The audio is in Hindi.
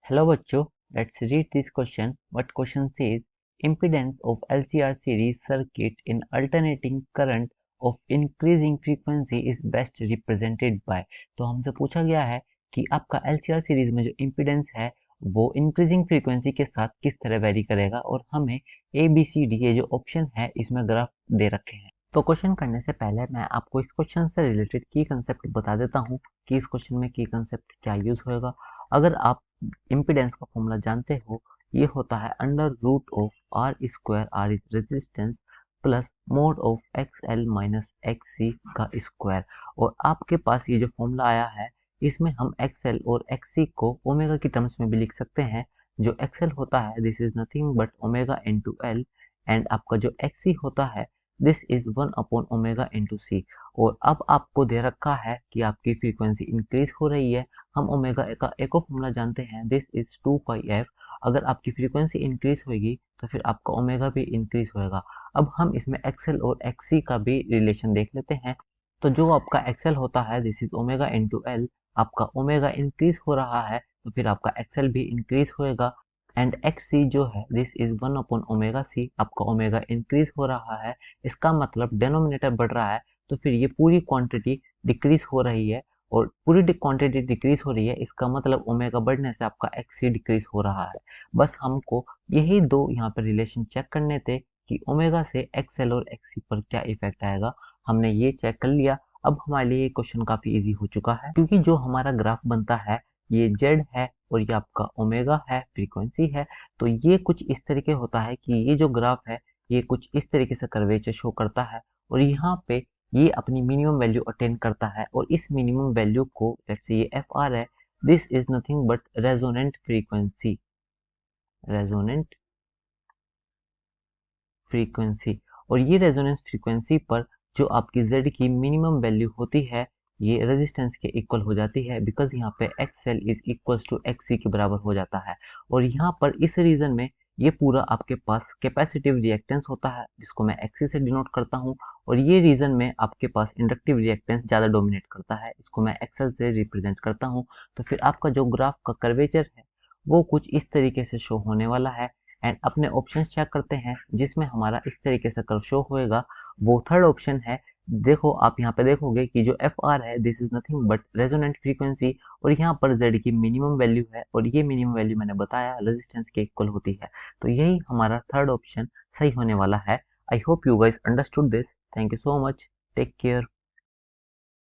Hello बच्चों, let's read this question. What question says impedance of LCR series circuit in alternating current of increasing frequency is best represented by। तो हमसे पूछा गया है कि आपका LCR सीरीज में जो इम्पीडेंस है वो इंक्रीजिंग फ्रीक्वेंसी के साथ किस तरह वेरी करेगा और हमें ए बी सी डी ये जो ऑप्शन है इसमें ग्राफ दे रखे हैं। तो क्वेश्चन करने से पहले मैं आपको इस क्वेश्चन से रिलेटेड की कंसेप्ट बता देता हूँ कि इस क्वेश्चन में की कंसेप्ट क्या यूज होगा। अगर आप इम्पीडेंस का फॉर्मूला जानते हो, ये होता है under root of R square, R is resistance, plus mod of X L minus X C का स्क्वायर। और आपके पास ये जो फॉर्मूला आया है इसमें हम एक्स एल और एक्स सी को ओमेगा की टर्म्स में भी लिख सकते हैं। जो एक्स एल होता है this is nothing but omega into L, and आपका जो एक्स सी होता है दिस इज 1/ओमेगा इंटू सी। और अब आपको दे रखा है कि आपकी फ्रीक्वेंसी इंक्रीज हो रही है। हम ओमेगा का एक और फॉर्मूला जानते हैं दिस इज 2πf। अगर आपकी फ्रीक्वेंसी इंक्रीज होगी तो फिर आपका ओमेगा भी इंक्रीज होएगा। अब हम इसमें एक्सएल और एक्ससी का भी रिलेशन देख लेते हैं। तो जो आपका एक्सएल होता है this is omega into L, आपका ओमेगा इंक्रीज हो रहा है तो फिर आपका एक्सएल भी इंक्रीज होएगा। एंड एक्स सी जो है दिस इज 1/ओमेगा सी, आपका ओमेगा इंक्रीज हो रहा है। इसका मतलब डिनोमिनेटर बढ़ रहा है तो फिर ये पूरी क्वांटिटी डिक्रीज हो रही है, और पूरी क्वांटिटी डिक्रीज हो रही है इसका मतलब ओमेगा बढ़ने से आपका एक्स सी डिक्रीज हो रहा है। बस हमको यही दो यहाँ पर रिलेशन चेक करने थे कि ओमेगा से एक्स एल और एक्स सी पर क्या इफेक्ट आएगा। हमने ये चेक कर लिया। अब हमारे लिए ये क्वेश्चन काफी इजी हो चुका है, क्योंकि जो हमारा ग्राफ बनता है ये जेड है और ये आपका ओमेगा है, फ्रीक्वेंसी है। तो ये कुछ इस तरीके होता है कि ये जो ग्राफ है ये कुछ इस तरीके से कर्वेचर शो करता है, और यहाँ पे ये अपनी मिनिमम वैल्यू अटेन करता है। और इस मिनिमम वैल्यू को लेट्स से ये एफ आर है, this is nothing but resonant frequency, resonant frequency. और ये रेजोनेंस फ्रीक्वेंसी पर जो आपकी जेड की मिनिमम वैल्यू होती है ये रेजिस्टेंस के इक्वल हो जाती है, बिकॉज यहाँ पे X L is equal to X C के बराबर हो जाता है। और यहाँ पर इस रीजन में ये पूरा आपके पास कैपेसिटिव रिएक्टेंस होता है जिसको मैं एक्सी से डिनोट करता हूँ, और ये रीजन में आपके पास इंडक्टिव रिएक्टेंस ज़्यादा डोमिनेट करता है, इसको मैं एक्सएल से रिप्रेजेंट करता हूँ। तो फिर आपका जो ग्राफ का कर्वेचर है वो कुछ इस तरीके से शो होने वाला है। एंड अपने ऑप्शंस चेक करते हैं जिसमें हमारा इस तरीके से कर्व शो होएगा। वो थर्ड ऑप्शन है। देखो आप यहाँ पे देखोगे कि जो एफ आर है this is nothing but resonant frequency, और यहाँ पर जेड की मिनिमम वैल्यू है, और ये मिनिमम वैल्यू मैंने बताया रेजिस्टेंस के इक्वल होती है। तो यही हमारा थर्ड ऑप्शन सही होने वाला है। I hope you guys understood this. Thank you so much. Take care.